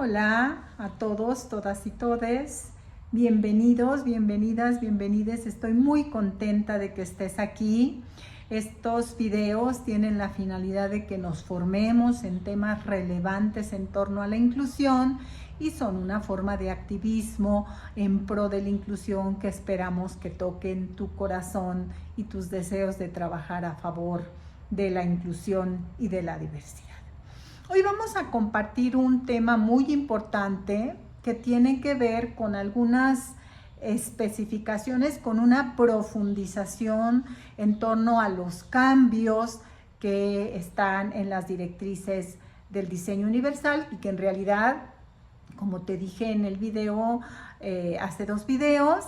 Hola a todos, todas y todes. Bienvenidos, bienvenidas, bienvenides. Estoy muy contenta de que estés aquí. Estos videos tienen la finalidad de que nos formemos en temas relevantes en torno a la inclusión y son una forma de activismo en pro de la inclusión que esperamos que toquen tu corazón y tus deseos de trabajar a favor de la inclusión y de la diversidad. Hoy vamos a compartir un tema muy importante que tiene que ver con algunas especificaciones, con una profundización en torno a los cambios que están en las directrices del diseño universal y que en realidad, como te dije en el video, hace 2 videos,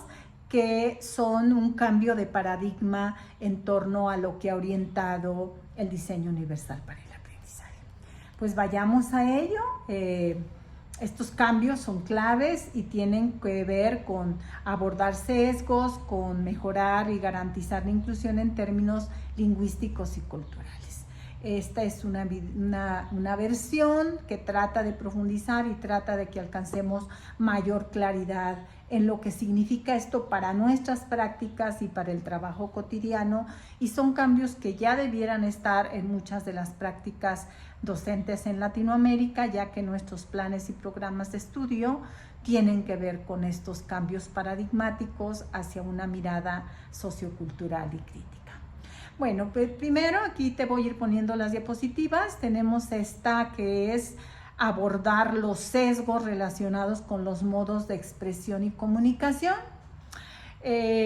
que son un cambio de paradigma en torno a lo que ha orientado el diseño universal para el aprendizaje. Pues vayamos a ello. Estos cambios son claves y tienen que ver con abordar sesgos, con mejorar y garantizar la inclusión en términos lingüísticos y culturales. Esta es una versión que trata de profundizar y trata de que alcancemos mayor claridad en lo que significa esto para nuestras prácticas y para el trabajo cotidiano, y son cambios que ya debieran estar en muchas de las prácticas docentes en Latinoamérica, ya que nuestros planes y programas de estudio tienen que ver con estos cambios paradigmáticos hacia una mirada sociocultural y crítica. Bueno, pues primero aquí te voy a ir poniendo las diapositivas. Tenemos esta que es abordar los sesgos relacionados con los modos de expresión y comunicación. Este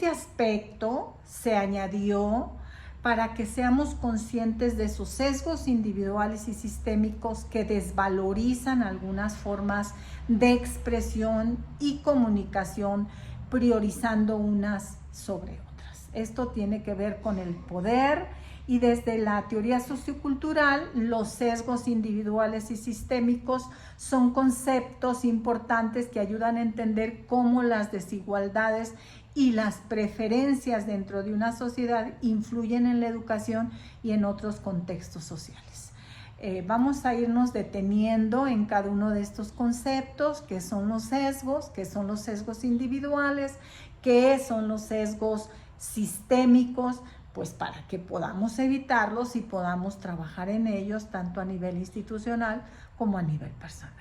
aspecto se añadió para que seamos conscientes de esos sesgos individuales y sistémicos que desvalorizan algunas formas de expresión y comunicación, priorizando unas sobre otras. Esto tiene que ver con el poder, y desde la teoría sociocultural, los sesgos individuales y sistémicos son conceptos importantes que ayudan a entender cómo las desigualdades y las preferencias dentro de una sociedad influyen en la educación y en otros contextos sociales. Vamos a irnos deteniendo en cada uno de estos conceptos, qué son los sesgos individuales, qué son los sesgos sistémicos, pues para que podamos evitarlos y podamos trabajar en ellos tanto a nivel institucional como a nivel personal.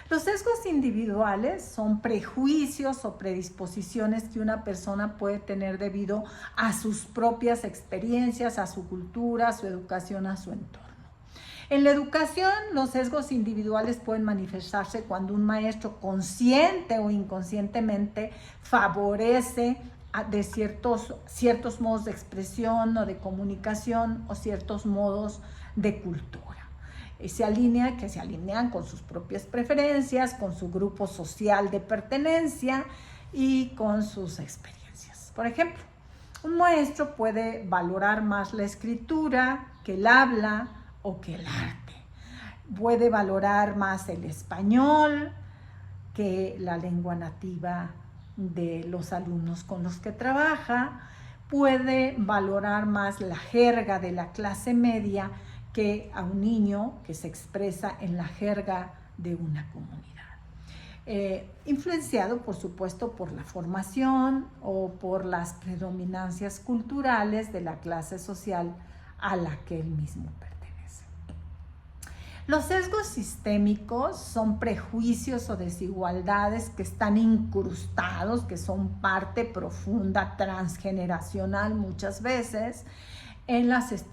Los sesgos individuales son prejuicios o predisposiciones que una persona puede tener debido a sus propias experiencias, a su cultura, a su educación, a su entorno. En la educación, los sesgos individuales pueden manifestarse cuando un maestro consciente o inconscientemente favorece de ciertos modos de expresión o de comunicación o ciertos modos de cultura. Que se alinean con sus propias preferencias, con su grupo social de pertenencia y con sus experiencias. Por ejemplo, un maestro puede valorar más la escritura que el habla o que el arte. Puede valorar más el español que la lengua nativa de los alumnos con los que trabaja. Puede valorar más la jerga de la clase media que a un niño que se expresa en la jerga de una comunidad. Influenciado, por supuesto, por la formación o por las predominancias culturales de la clase social a la que él mismo pertenece. Los sesgos sistémicos son prejuicios o desigualdades que están incrustados, que son parte profunda, transgeneracional muchas veces,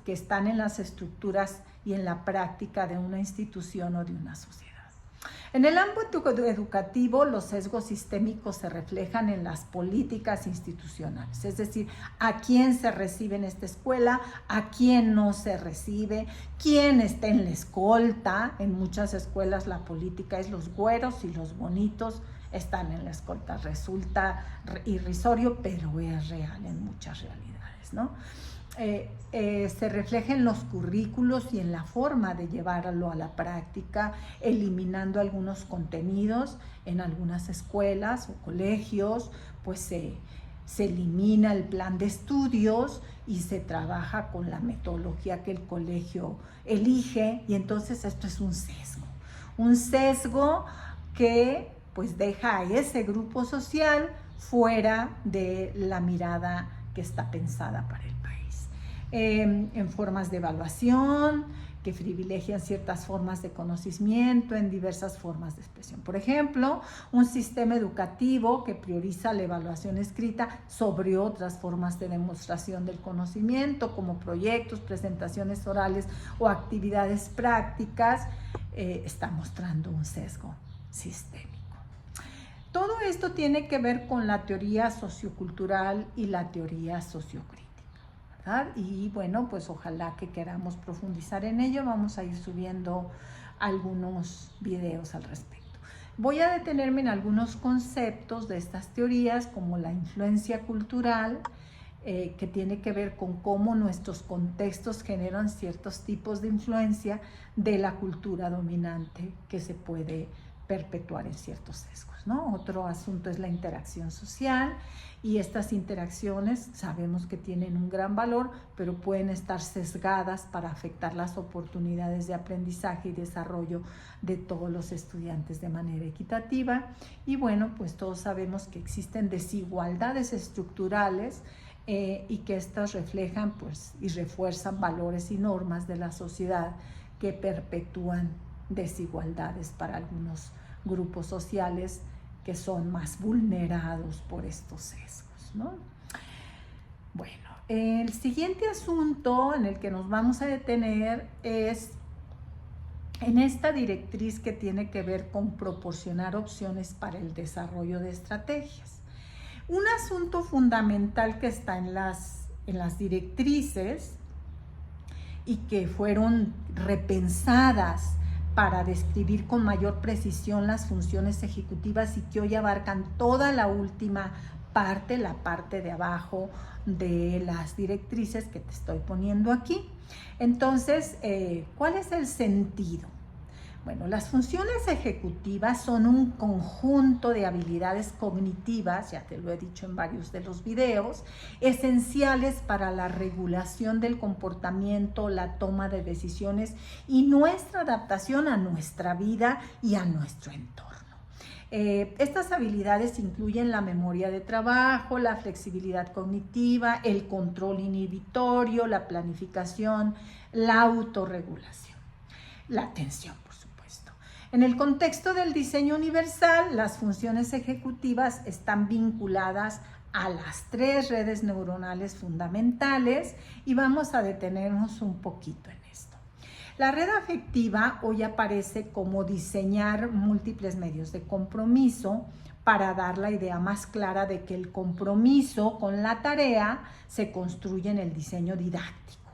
que están en las estructuras y en la práctica de una institución o de una sociedad. En el ámbito educativo, los sesgos sistémicos se reflejan en las políticas institucionales, es decir, a quién se recibe en esta escuela, a quién no se recibe, quién está en la escolta. En muchas escuelas la política es los güeros y los bonitos están en la escolta. Resulta irrisorio, pero es real en muchas realidades, ¿no? Se refleja en los currículos y en la forma de llevarlo a la práctica, eliminando algunos contenidos en algunas escuelas o colegios, pues se elimina el plan de estudios y se trabaja con la metodología que el colegio elige, y entonces esto es un sesgo que pues deja a ese grupo social fuera de la mirada que está pensada para el país. En formas de evaluación, que privilegian ciertas formas de conocimiento en diversas formas de expresión. Por ejemplo, un sistema educativo que prioriza la evaluación escrita sobre otras formas de demostración del conocimiento, como proyectos, presentaciones orales o actividades prácticas, está mostrando un sesgo sistémico. Todo esto tiene que ver con la teoría sociocultural y la teoría sociocrítica, ¿verdad? Y bueno, pues ojalá que queramos profundizar en ello. Vamos a ir subiendo algunos videos al respecto. Voy a detenerme en algunos conceptos de estas teorías, como la influencia cultural, que tiene que ver con cómo nuestros contextos generan ciertos tipos de influencia de la cultura dominante que se puede perpetuar en ciertos sesgos, ¿no? Otro asunto es la interacción social, y estas interacciones sabemos que tienen un gran valor, pero pueden estar sesgadas para afectar las oportunidades de aprendizaje y desarrollo de todos los estudiantes de manera equitativa. Y bueno, pues todos sabemos que existen desigualdades estructurales y que estas reflejan pues, y refuerzan valores y normas de la sociedad que perpetúan desigualdades para algunos grupos sociales que son más vulnerados por estos sesgos, ¿no? Bueno, el siguiente asunto en el que nos vamos a detener es en esta directriz que tiene que ver con proporcionar opciones para el desarrollo de estrategias. Un asunto fundamental que está en las directrices y que fueron repensadas para describir con mayor precisión las funciones ejecutivas y que hoy abarcan toda la última parte, la parte de abajo de las directrices que te estoy poniendo aquí. Entonces, ¿cuál es el sentido? Bueno, las funciones ejecutivas son un conjunto de habilidades cognitivas, ya te lo he dicho en varios de los videos, esenciales para la regulación del comportamiento, la toma de decisiones y nuestra adaptación a nuestra vida y a nuestro entorno. Estas habilidades incluyen la memoria de trabajo, la flexibilidad cognitiva, el control inhibitorio, la planificación, la autorregulación, la atención. En el contexto del diseño universal, las funciones ejecutivas están vinculadas a las 3 redes neuronales fundamentales y vamos a detenernos un poquito en esto. La red afectiva hoy aparece como diseñar múltiples medios de compromiso para dar la idea más clara de que el compromiso con la tarea se construye en el diseño didáctico.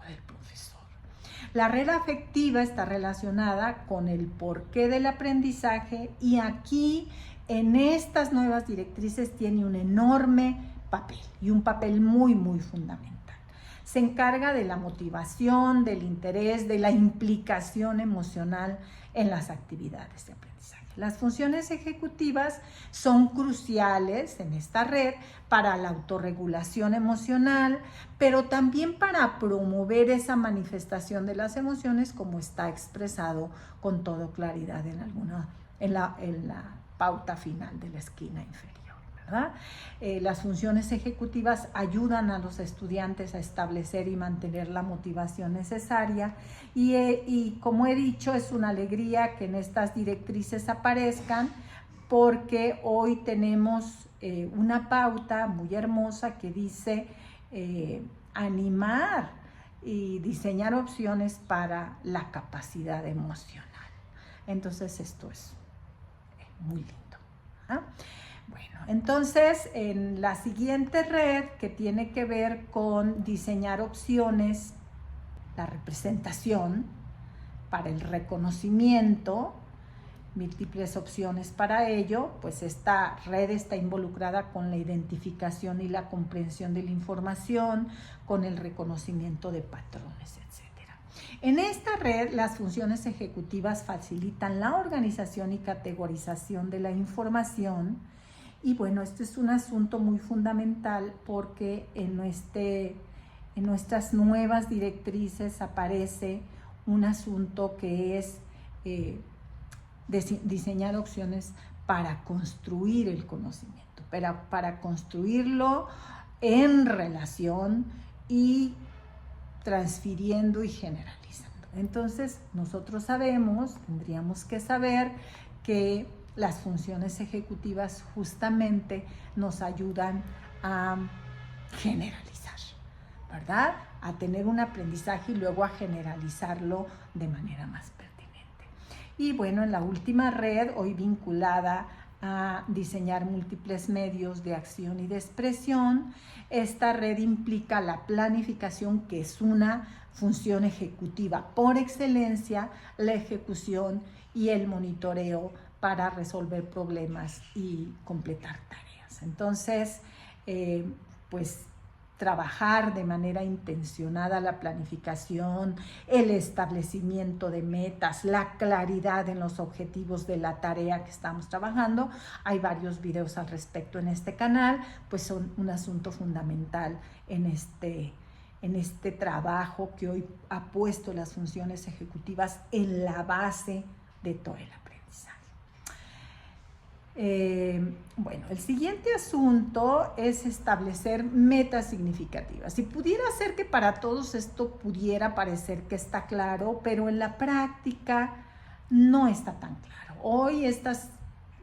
La red afectiva está relacionada con el porqué del aprendizaje y aquí en estas nuevas directrices tiene un enorme papel y un papel muy, muy fundamental. Se encarga de la motivación, del interés, de la implicación emocional en las actividades de aprendizaje. Las funciones ejecutivas son cruciales en esta red para la autorregulación emocional, pero también para promover esa manifestación de las emociones como está expresado con toda claridad en la pauta final de la esquina inferior, ¿verdad? Las funciones ejecutivas ayudan a los estudiantes a establecer y mantener la motivación necesaria y como he dicho, es una alegría que en estas directrices aparezcan porque hoy tenemos una pauta muy hermosa que dice animar y diseñar opciones para la capacidad emocional. Entonces esto es muy lindo, ¿ah? Bueno, entonces en la siguiente red que tiene que ver con diseñar opciones, la representación para el reconocimiento, múltiples opciones para ello, pues esta red está involucrada con la identificación y la comprensión de la información, con el reconocimiento de patrones, etc. En esta red, las funciones ejecutivas facilitan la organización y categorización de la información Y bueno, este es un asunto muy fundamental porque en nuestras nuevas directrices aparece un asunto que es diseñar opciones para construir el conocimiento, para construirlo en relación y transfiriendo y generalizando. Entonces, nosotros tendríamos que saber que las funciones ejecutivas justamente nos ayudan a generalizar, ¿verdad? A tener un aprendizaje y luego a generalizarlo de manera más pertinente. Y bueno, en la última red, hoy vinculada a diseñar múltiples medios de acción y de expresión, esta red implica la planificación, que es una función ejecutiva por excelencia, la ejecución y el monitoreo para resolver problemas y completar tareas. Entonces, pues trabajar de manera intencionada la planificación, el establecimiento de metas, la claridad en los objetivos de la tarea que estamos trabajando. Hay varios videos al respecto en este canal, pues son un asunto fundamental en este trabajo que hoy ha puesto las funciones ejecutivas en la base de todo el aprendizaje. Bueno, el siguiente asunto es establecer metas significativas. Y pudiera ser que para todos esto pudiera parecer que está claro, pero en la práctica no está tan claro. Hoy estas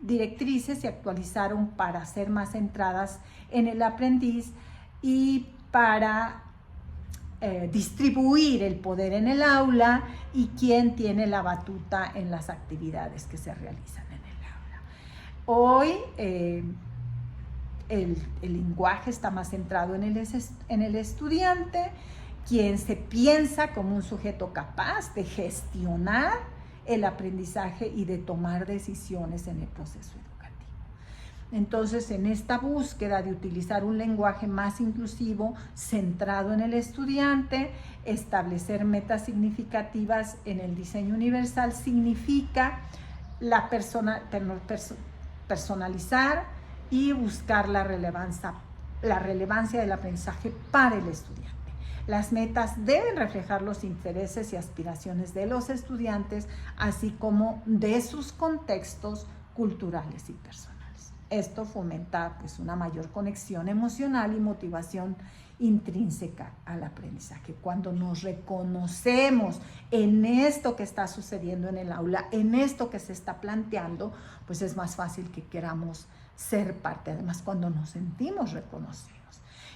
directrices se actualizaron para ser más centradas en el aprendiz y para distribuir el poder en el aula y quién tiene la batuta en las actividades que se realizan en el aula. Hoy el lenguaje está más centrado en el estudiante, quien se piensa como un sujeto capaz de gestionar el aprendizaje y de tomar decisiones en el proceso educativo. Entonces, en esta búsqueda de utilizar un lenguaje más inclusivo, centrado en el estudiante, establecer metas significativas en el diseño universal significa personalizar y buscar la relevancia del aprendizaje para el estudiante. Las metas deben reflejar los intereses y aspiraciones de los estudiantes, así como de sus contextos culturales y personales. Esto fomenta pues una mayor conexión emocional y motivación intrínseca al aprendizaje. Cuando nos reconocemos en esto que está sucediendo en el aula, en esto que se está planteando, pues es más fácil que queramos ser parte, además cuando nos sentimos reconocidos.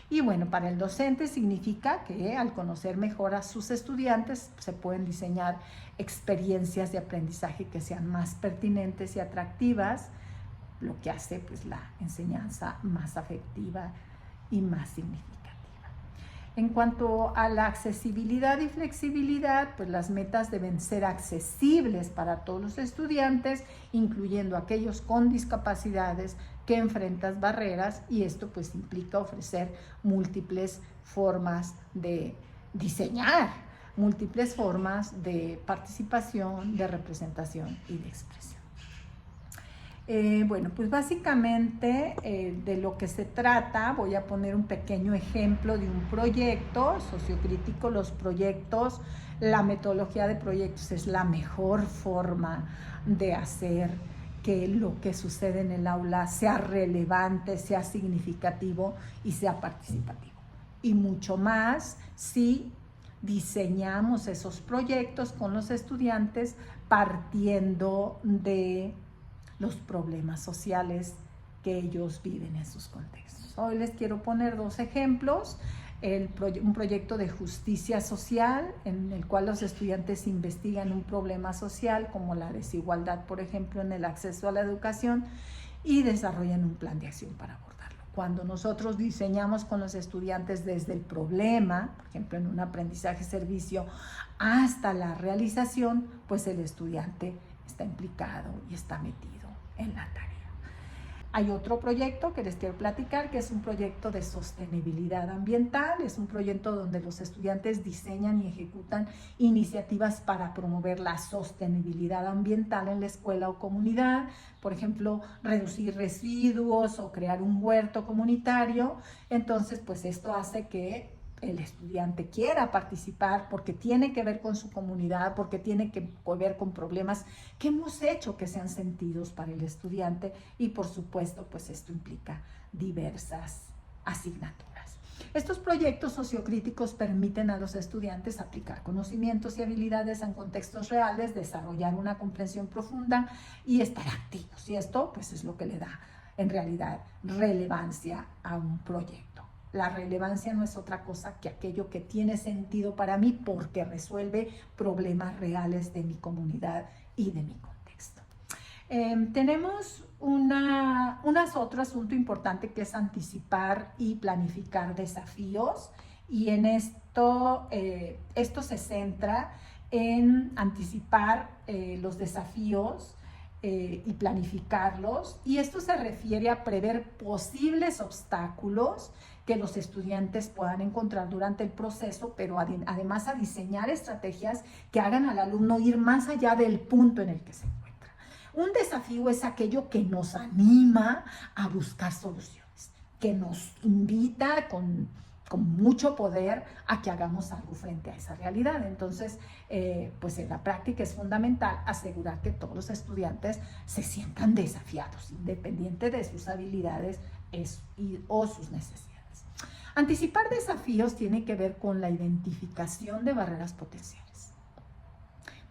Y bueno, para el docente significa que al conocer mejor a sus estudiantes se pueden diseñar experiencias de aprendizaje que sean más pertinentes y atractivas, lo que hace pues la enseñanza más afectiva y más significativa. En cuanto a la accesibilidad y flexibilidad, pues las metas deben ser accesibles para todos los estudiantes, incluyendo aquellos con discapacidades que enfrentan barreras, y esto pues implica ofrecer múltiples formas de diseñar, múltiples formas de participación, de representación y de expresión. Bueno, pues básicamente de lo que se trata, voy a poner un pequeño ejemplo de un proyecto sociocrítico. Los proyectos, la metodología de proyectos es la mejor forma de hacer que lo que sucede en el aula sea relevante, sea significativo y sea participativo. Y mucho más si diseñamos esos proyectos con los estudiantes partiendo de los problemas sociales que ellos viven en sus contextos. Hoy les quiero poner dos ejemplos. Un proyecto de justicia social en el cual los estudiantes investigan un problema social como la desigualdad, por ejemplo, en el acceso a la educación, y desarrollan un plan de acción para abordarlo. Cuando nosotros diseñamos con los estudiantes desde el problema, por ejemplo, en un aprendizaje-servicio, hasta la realización, pues el estudiante está implicado y está metido en la tarea. Hay otro proyecto que les quiero platicar, que es un proyecto de sostenibilidad ambiental. Es un proyecto donde los estudiantes diseñan y ejecutan iniciativas para promover la sostenibilidad ambiental en la escuela o comunidad. Por ejemplo, reducir residuos o crear un huerto comunitario. Entonces, pues esto hace que el estudiante quiera participar porque tiene que ver con su comunidad, porque tiene que ver con problemas que hemos hecho que sean sentidos para el estudiante, y por supuesto pues esto implica diversas asignaturas. Estos proyectos sociocríticos permiten a los estudiantes aplicar conocimientos y habilidades en contextos reales, desarrollar una comprensión profunda y estar activos, y esto pues es lo que le da en realidad relevancia a un proyecto. La relevancia no es otra cosa que aquello que tiene sentido para mí porque resuelve problemas reales de mi comunidad y de mi contexto. Tenemos otro asunto importante, que es anticipar y planificar desafíos, y en esto se centra en anticipar los desafíos y planificarlos, y esto se refiere a prever posibles obstáculos que los estudiantes puedan encontrar durante el proceso, pero además a diseñar estrategias que hagan al alumno ir más allá del punto en el que se encuentra. Un desafío es aquello que nos anima a buscar soluciones, que nos invita con mucho poder a que hagamos algo frente a esa realidad. Entonces, pues en la práctica es fundamental asegurar que todos los estudiantes se sientan desafiados, independiente de sus habilidades o sus necesidades. Anticipar desafíos tiene que ver con la identificación de barreras potenciales.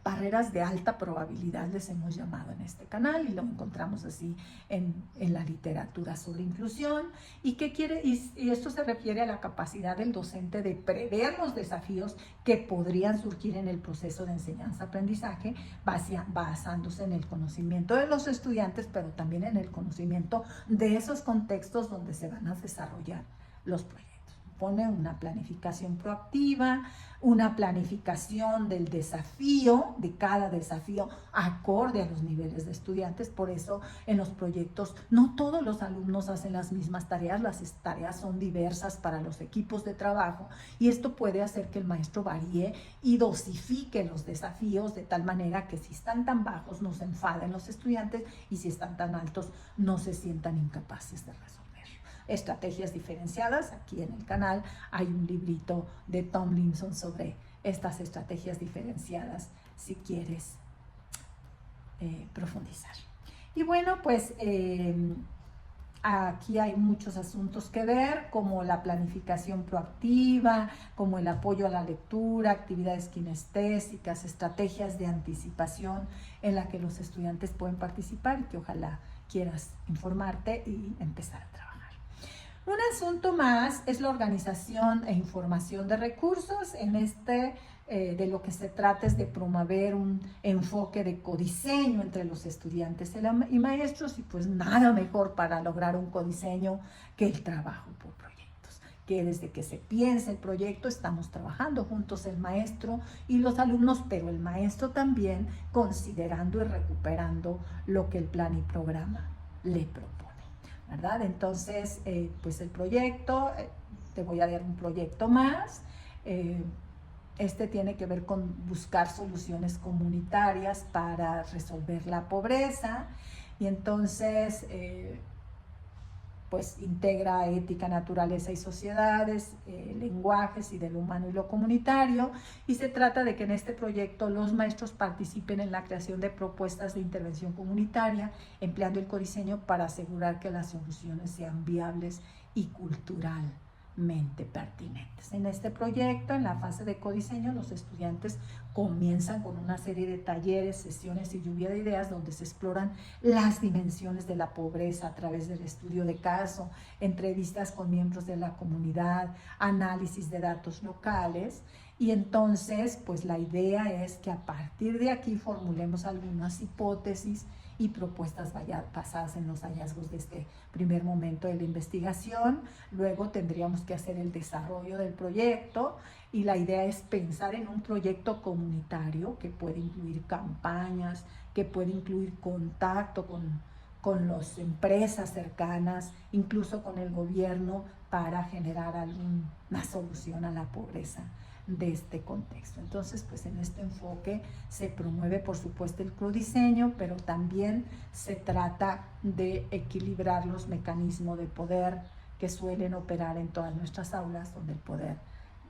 Barreras de alta probabilidad les hemos llamado en este canal, y lo encontramos así en la literatura sobre inclusión. ¿Y qué quiere? Y esto se refiere a la capacidad del docente de prever los desafíos que podrían surgir en el proceso de enseñanza-aprendizaje, basándose en el conocimiento de los estudiantes, pero también en el conocimiento de esos contextos donde se van a desarrollar los proyectos. Pone una planificación proactiva, una planificación del desafío, de cada desafío, acorde a los niveles de estudiantes. Por eso en los proyectos no todos los alumnos hacen las mismas tareas, las tareas son diversas para los equipos de trabajo, y esto puede hacer que el maestro varíe y dosifique los desafíos de tal manera que si están tan bajos no se enfaden los estudiantes, y si están tan altos no se sientan incapaces de resolver. Estrategias diferenciadas. Aquí en el canal hay un librito de Tomlinson sobre estas estrategias diferenciadas, si quieres profundizar. Y bueno, pues aquí hay muchos asuntos que ver, como la planificación proactiva, como el apoyo a la lectura, actividades kinestésicas, estrategias de anticipación en la que los estudiantes pueden participar, y que ojalá quieras informarte y empezar a trabajar. Un asunto más es la organización e información de recursos. En de lo que se trata es de promover un enfoque de codiseño entre los estudiantes y maestros, y pues nada mejor para lograr un codiseño que el trabajo por proyectos, que desde que se piensa el proyecto estamos trabajando juntos el maestro y los alumnos, pero el maestro también considerando y recuperando lo que el plan y programa le propone, ¿verdad? Entonces, pues el proyecto, te voy a dar un proyecto más. Este tiene que ver con buscar soluciones comunitarias para resolver la pobreza, y entonces pues integra ética, naturaleza y sociedades, lenguajes y de lo humano y lo comunitario, y se trata de que en este proyecto los maestros participen en la creación de propuestas de intervención comunitaria, empleando el codiseño para asegurar que las soluciones sean viables y culturalmente pertinentes. En este proyecto, en la fase de codiseño, los estudiantes comienzan con una serie de talleres, sesiones y lluvia de ideas donde se exploran las dimensiones de la pobreza a través del estudio de caso, entrevistas con miembros de la comunidad, análisis de datos locales. Y entonces, pues la idea es que a partir de aquí formulemos algunas hipótesis y propuestas basadas en los hallazgos de este primer momento de la investigación. Luego tendríamos que hacer el desarrollo del proyecto, y la idea es pensar en un proyecto comunitario que puede incluir campañas, que puede incluir contacto con las empresas cercanas, incluso con el gobierno, para generar alguna solución a la pobreza de este contexto. Entonces, pues en este enfoque se promueve, por supuesto, el codiseño, pero también se trata de equilibrar los mecanismos de poder que suelen operar en todas nuestras aulas, donde el poder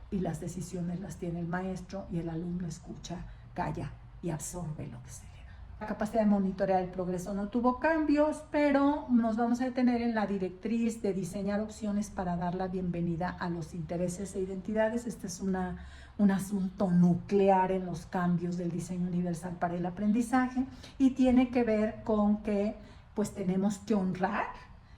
y las decisiones las tiene el maestro y el alumno escucha, calla y absorbe lo que se le da. La capacidad de monitorear el progreso no tuvo cambios, pero nos vamos a detener en la directriz de diseñar opciones para dar la bienvenida a los intereses e identidades. Este es un asunto nuclear en los cambios del diseño universal para el aprendizaje y tiene que ver con que pues tenemos que honrar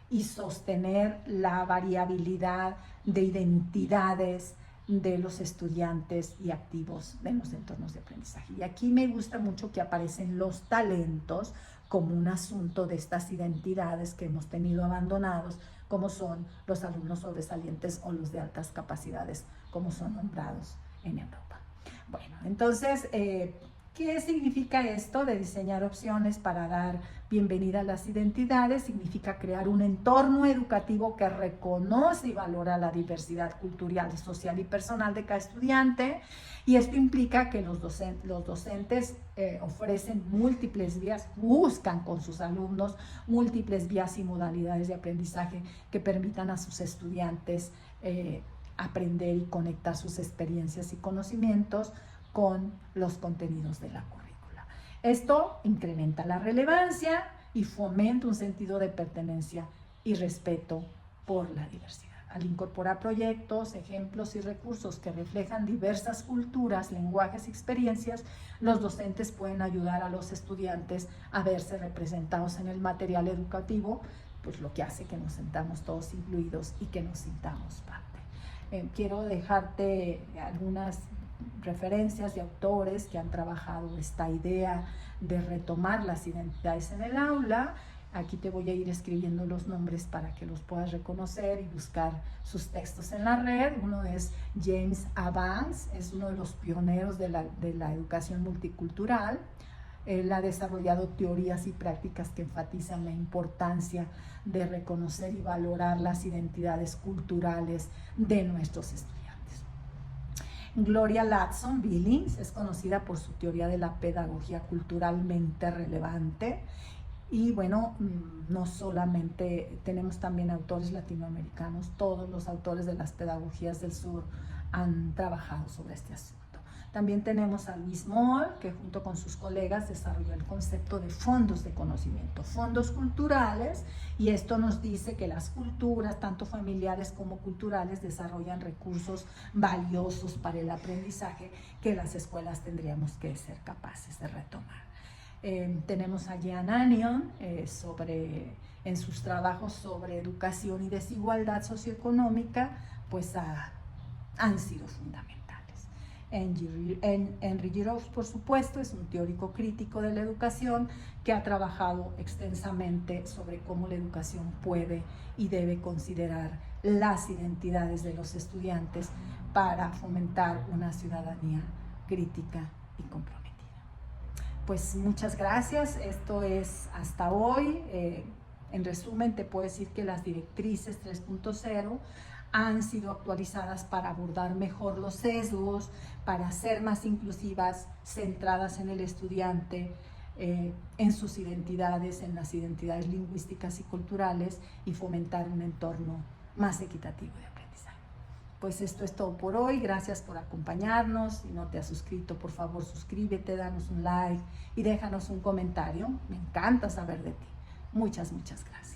y sostener la variabilidad de identidades de los estudiantes y activos de los entornos de aprendizaje. Y aquí me gusta mucho que aparecen los talentos como un asunto de estas identidades que hemos tenido abandonados, como son los alumnos sobresalientes o los de altas capacidades, como son nombrados en Europa. Bueno, entonces, ¿qué significa esto de diseñar opciones para dar bienvenida a las identidades? Significa crear un entorno educativo que reconoce y valora la diversidad cultural, social y personal de cada estudiante, y esto implica que los docentes ofrecen múltiples vías, buscan con sus alumnos múltiples vías y modalidades de aprendizaje que permitan a sus estudiantes aprender y conectar sus experiencias y conocimientos con los contenidos de la currícula. Esto incrementa la relevancia y fomenta un sentido de pertenencia y respeto por la diversidad. Al incorporar proyectos, ejemplos y recursos que reflejan diversas culturas, lenguajes y experiencias, los docentes pueden ayudar a los estudiantes a verse representados en el material educativo, pues lo que hace que nos sintamos todos incluidos y que nos sintamos parte. Quiero dejarte algunas referencias de autores que han trabajado esta idea de retomar las identidades en el aula. Aquí te voy a ir escribiendo los nombres para que los puedas reconocer y buscar sus textos en la red. Uno es James A. Banks, es uno de los pioneros de la educación multicultural. Él ha desarrollado teorías y prácticas que enfatizan la importancia de reconocer y valorar las identidades culturales de nuestros estudiantes. Gloria Ladson-Billings es conocida por su teoría de la pedagogía culturalmente relevante. Y bueno, no solamente tenemos también autores latinoamericanos, todos los autores de las pedagogías del sur han trabajado sobre este asunto. También tenemos a Luis Moll, que junto con sus colegas desarrolló el concepto de fondos de conocimiento, fondos culturales, y esto nos dice que las culturas, tanto familiares como culturales, desarrollan recursos valiosos para el aprendizaje que las escuelas tendríamos que ser capaces de retomar. Tenemos a Jean Anion en sus trabajos sobre educación y desigualdad socioeconómica, pues han sido fundamentales. Henry Giroux, por supuesto, es un teórico crítico de la educación que ha trabajado extensamente sobre cómo la educación puede y debe considerar las identidades de los estudiantes para fomentar una ciudadanía crítica y comprometida. Pues muchas gracias, esto es hasta hoy. En resumen, te puedo decir que las directrices 3.0 han sido actualizadas para abordar mejor los sesgos, para ser más inclusivas, centradas en el estudiante, en sus identidades, en las identidades lingüísticas y culturales, y fomentar un entorno más equitativo de aprendizaje. Pues esto es todo por hoy, gracias por acompañarnos. Si no te has suscrito, por favor suscríbete, danos un like y déjanos un comentario, me encanta saber de ti. Muchas gracias.